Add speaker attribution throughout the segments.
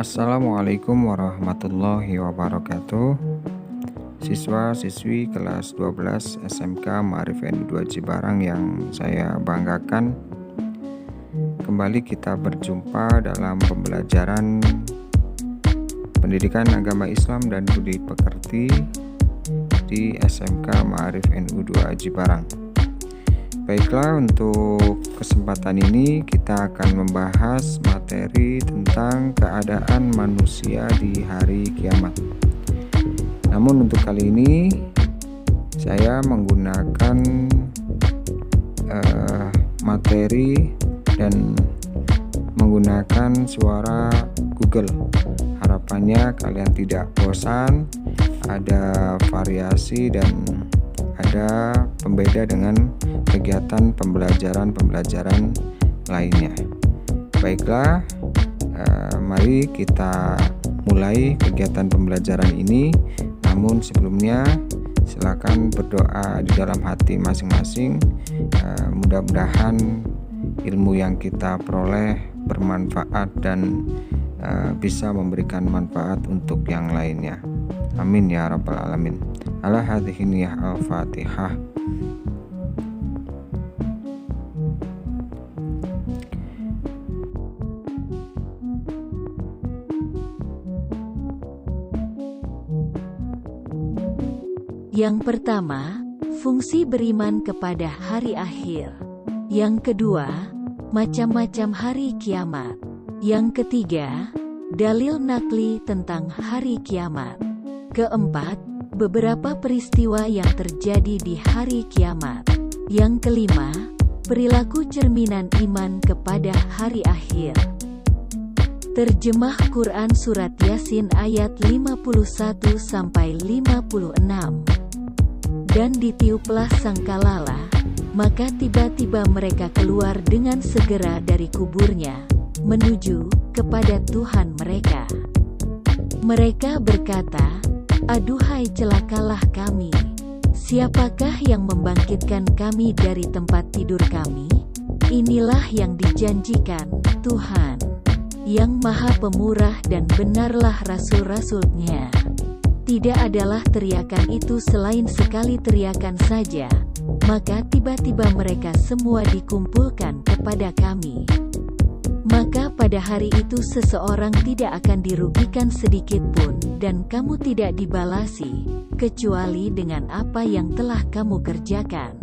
Speaker 1: Assalamualaikum warahmatullahi wabarakatuh. Siswa-siswi kelas 12 SMK Ma'arif NU2 Cibarang yang saya banggakan, kembali kita berjumpa dalam pembelajaran Pendidikan Agama Islam dan Budi Pekerti di SMK Ma'arif NU2 Cibarang. Baiklah, untuk kesempatan ini kita akan membahas materi tentang keadaan manusia di hari kiamat. Namun untuk kali ini saya menggunakan materi dan menggunakan suara Google. Harapannya kalian tidak bosan, ada variasi dan ada pembeda dengan kegiatan pembelajaran lainnya. Baiklah, mari kita mulai kegiatan pembelajaran ini. Namun sebelumnya silakan berdoa di dalam hati masing-masing. Mudah-mudahan ilmu yang kita peroleh bermanfaat dan bisa memberikan manfaat untuk yang lainnya. Amin ya rabbal alamin. Ala hadhihi niyah al-Fatihah.
Speaker 2: Yang pertama, fungsi beriman kepada hari akhir. Yang kedua, macam-macam hari kiamat. Yang ketiga, dalil nakli tentang hari kiamat. Keempat, beberapa peristiwa yang terjadi di hari kiamat. Yang kelima, perilaku cerminan iman kepada hari akhir. Terjemah Quran Surat Yasin ayat 51-56. Dan ditiuplah sangkalala, maka tiba-tiba mereka keluar dengan segera dari kuburnya, menuju kepada Tuhan mereka. Mereka berkata, "Aduhai, celakalah kami. Siapakah yang membangkitkan kami dari tempat tidur kami? Inilah yang dijanjikan Tuhan, yang Maha Pemurah, dan benarlah rasul-rasul-Nya." Tidak adalah teriakan itu selain sekali teriakan saja, maka tiba-tiba mereka semua dikumpulkan kepada kami. Maka pada hari itu seseorang tidak akan dirugikan sedikit pun, dan kamu tidak dibalasi, kecuali dengan apa yang telah kamu kerjakan.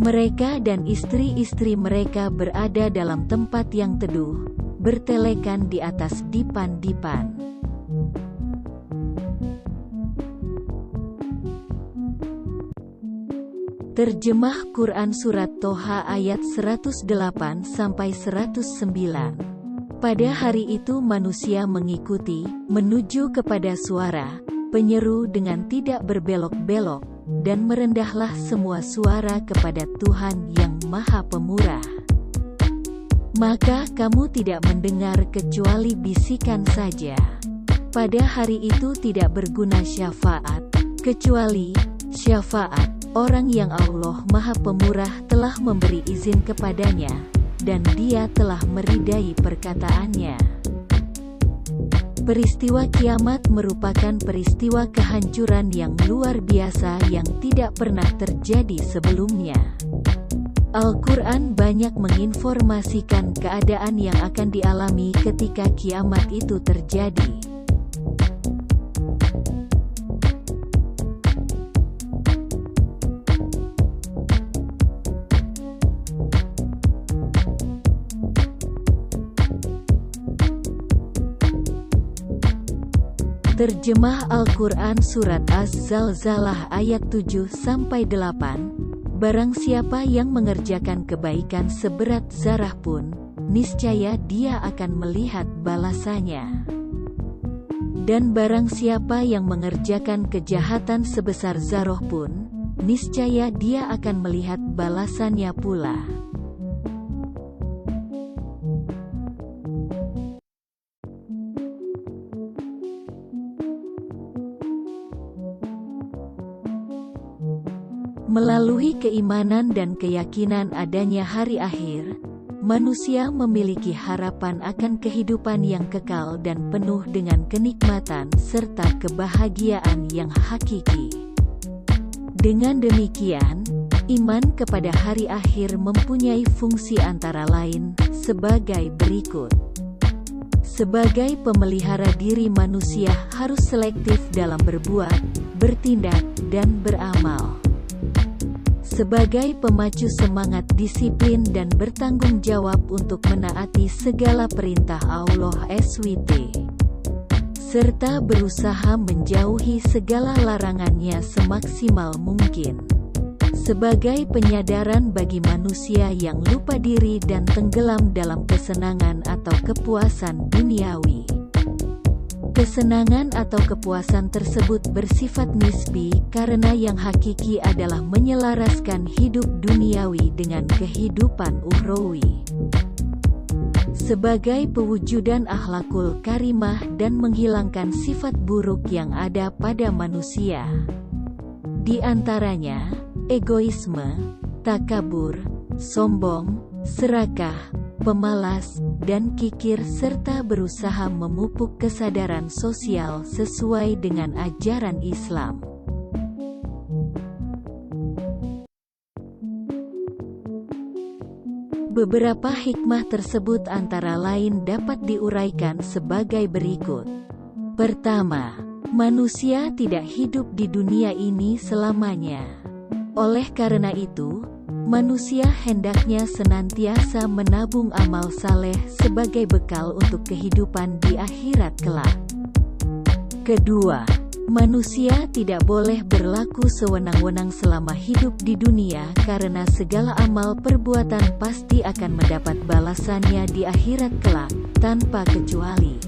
Speaker 2: Mereka dan istri-istri mereka berada dalam tempat yang teduh, bertelekan di atas dipan-dipan. Terjemah Quran Surat Toha ayat 108-109. Pada hari itu manusia mengikuti, menuju kepada suara penyeru dengan tidak berbelok-belok, dan merendahlah semua suara kepada Tuhan yang Maha Pemurah. Maka kamu tidak mendengar kecuali bisikan saja. Pada hari itu tidak berguna syafaat, kecuali syafaat orang yang Allah Maha Pemurah telah memberi izin kepadanya, dan Dia telah meridai perkataannya. Peristiwa kiamat merupakan peristiwa kehancuran yang luar biasa yang tidak pernah terjadi sebelumnya. Al-Quran banyak menginformasikan keadaan yang akan dialami ketika kiamat itu terjadi. Terjemah Al-Quran Surat Az-Zalzalah ayat 7-8. Barang siapa yang mengerjakan kebaikan seberat zarah pun, niscaya dia akan melihat balasannya. Dan barang siapa yang mengerjakan kejahatan sebesar zarah pun, niscaya dia akan melihat balasannya pula. Melalui keimanan dan keyakinan adanya hari akhir, manusia memiliki harapan akan kehidupan yang kekal dan penuh dengan kenikmatan serta kebahagiaan yang hakiki. Dengan demikian, iman kepada hari akhir mempunyai fungsi antara lain sebagai berikut. Sebagai pemelihara diri, manusia harus selektif dalam berbuat, bertindak, dan beramal. Sebagai pemacu semangat disiplin dan bertanggung jawab untuk menaati segala perintah Allah SWT, serta berusaha menjauhi segala larangannya semaksimal mungkin. Sebagai penyadaran bagi manusia yang lupa diri dan tenggelam dalam kesenangan atau kepuasan duniawi. Kesenangan atau kepuasan tersebut bersifat nisbi karena yang hakiki adalah menyelaraskan hidup duniawi dengan kehidupan ukhrawi. Sebagai pewujudan akhlakul karimah dan menghilangkan sifat buruk yang ada pada manusia. Di antaranya, egoisme, takabur, sombong, serakah, pemalas, dan kikir serta berusaha memupuk kesadaran sosial sesuai dengan ajaran Islam. Beberapa hikmah tersebut antara lain dapat diuraikan sebagai berikut. Pertama, manusia tidak hidup di dunia ini selamanya. Oleh karena itu, manusia hendaknya senantiasa menabung amal saleh sebagai bekal untuk kehidupan di akhirat kelak. Kedua, manusia tidak boleh berlaku sewenang-wenang selama hidup di dunia karena segala amal perbuatan pasti akan mendapat balasannya di akhirat kelak, tanpa kecuali.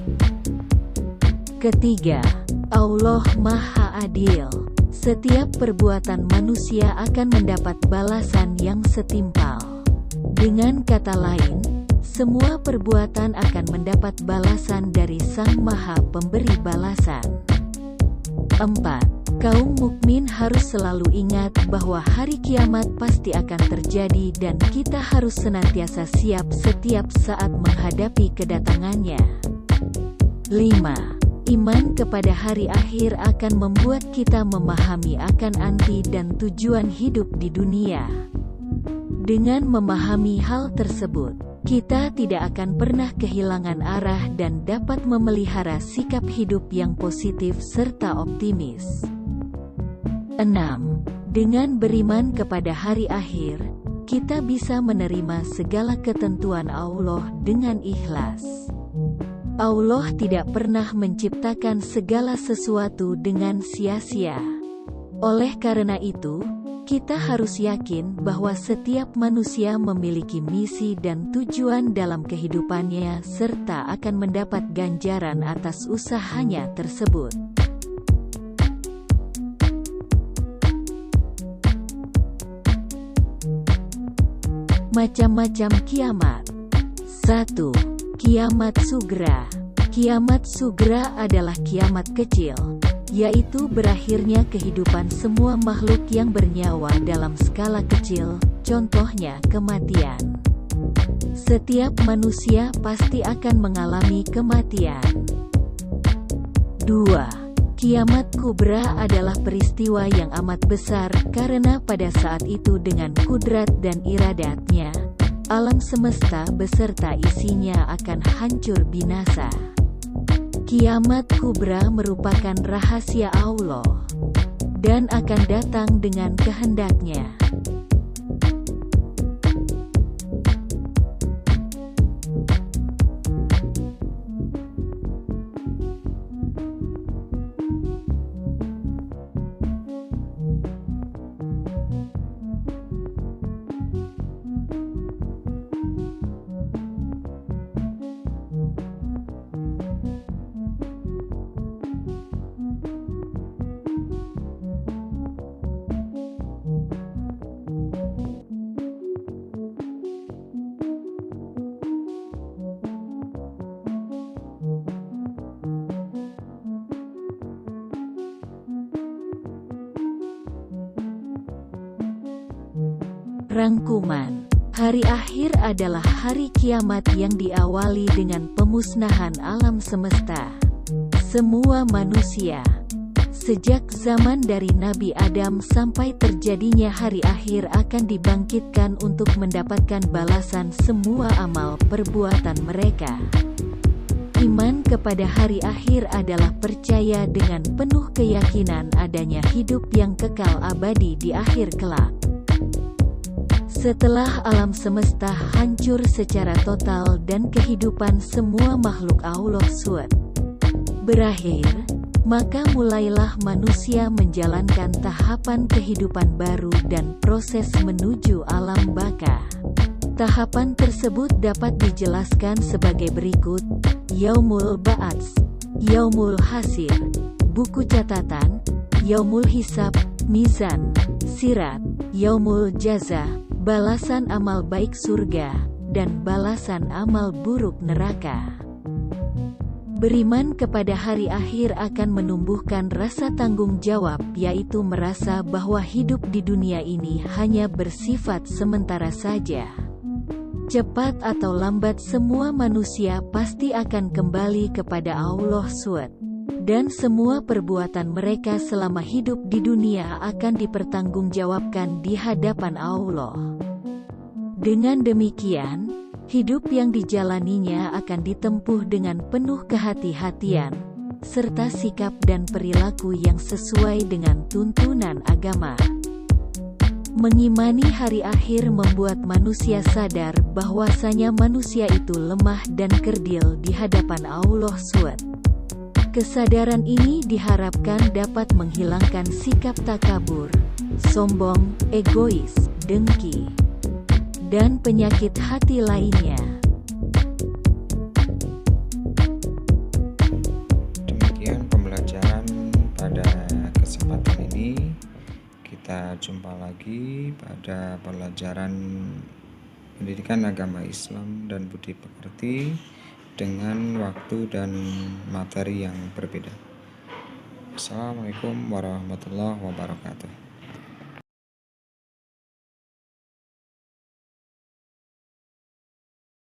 Speaker 2: Ketiga, Allah Maha Adil. Setiap perbuatan manusia akan mendapat balasan yang setimpal. Dengan kata lain, semua perbuatan akan mendapat balasan dari Sang Maha Pemberi balasan. 4. Kaum mukmin harus selalu ingat bahwa hari kiamat pasti akan terjadi dan kita harus senantiasa siap setiap saat menghadapi kedatangannya. 5. Iman kepada hari akhir akan membuat kita memahami akan arti dan tujuan hidup di dunia. Dengan memahami hal tersebut, kita tidak akan pernah kehilangan arah dan dapat memelihara sikap hidup yang positif serta optimis. 6. Dengan beriman kepada hari akhir, kita bisa menerima segala ketentuan Allah dengan ikhlas. Allah tidak pernah menciptakan segala sesuatu dengan sia-sia. Oleh karena itu, kita harus yakin bahwa setiap manusia memiliki misi dan tujuan dalam kehidupannya serta akan mendapat ganjaran atas usahanya tersebut. Macam-macam kiamat. 1. Kiamat Sugra. Kiamat Sugra adalah kiamat kecil, yaitu berakhirnya kehidupan semua makhluk yang bernyawa dalam skala kecil, contohnya kematian. Setiap manusia pasti akan mengalami kematian. 2. Kiamat Kubra adalah peristiwa yang amat besar karena pada saat itu dengan kudrat dan iradatnya, alam semesta beserta isinya akan hancur binasa. Kiamat Kubra merupakan rahasia Allah dan akan datang dengan kehendaknya. Rangkuman. Hari akhir adalah hari kiamat yang diawali dengan pemusnahan alam semesta. Semua manusia, sejak zaman dari Nabi Adam sampai terjadinya hari akhir, akan dibangkitkan untuk mendapatkan balasan semua amal perbuatan mereka. Iman kepada hari akhir adalah percaya dengan penuh keyakinan adanya hidup yang kekal abadi di akhir kelak. Setelah alam semesta hancur secara total dan kehidupan semua makhluk Allah SWT berakhir, maka mulailah manusia menjalankan tahapan kehidupan baru dan proses menuju alam baka. Tahapan tersebut dapat dijelaskan sebagai berikut: Yaumul Ba'ats, Yaumul Hasir, buku catatan, Yaumul Hisab, mizan, sirat, Yaumul Jaza, balasan amal baik surga, dan balasan amal buruk neraka. Beriman kepada hari akhir akan menumbuhkan rasa tanggung jawab, yaitu merasa bahwa hidup di dunia ini hanya bersifat sementara saja. Cepat atau lambat semua manusia pasti akan kembali kepada Allah SWT, dan semua perbuatan mereka selama hidup di dunia akan dipertanggungjawabkan di hadapan Allah. Dengan demikian, hidup yang dijalaninya akan ditempuh dengan penuh kehati-hatian, serta sikap dan perilaku yang sesuai dengan tuntunan agama. Mengimani hari akhir membuat manusia sadar bahwasanya manusia itu lemah dan kerdil di hadapan Allah SWT. Kesadaran ini diharapkan dapat menghilangkan sikap takabur, sombong, egois, dengki, dan penyakit hati lainnya.
Speaker 1: Demikian pembelajaran pada kesempatan ini. Kita jumpa lagi pada pelajaran pendidikan agama Islam dan budi pekerti dengan waktu dan materi yang berbeda. Assalamualaikum warahmatullahi wabarakatuh.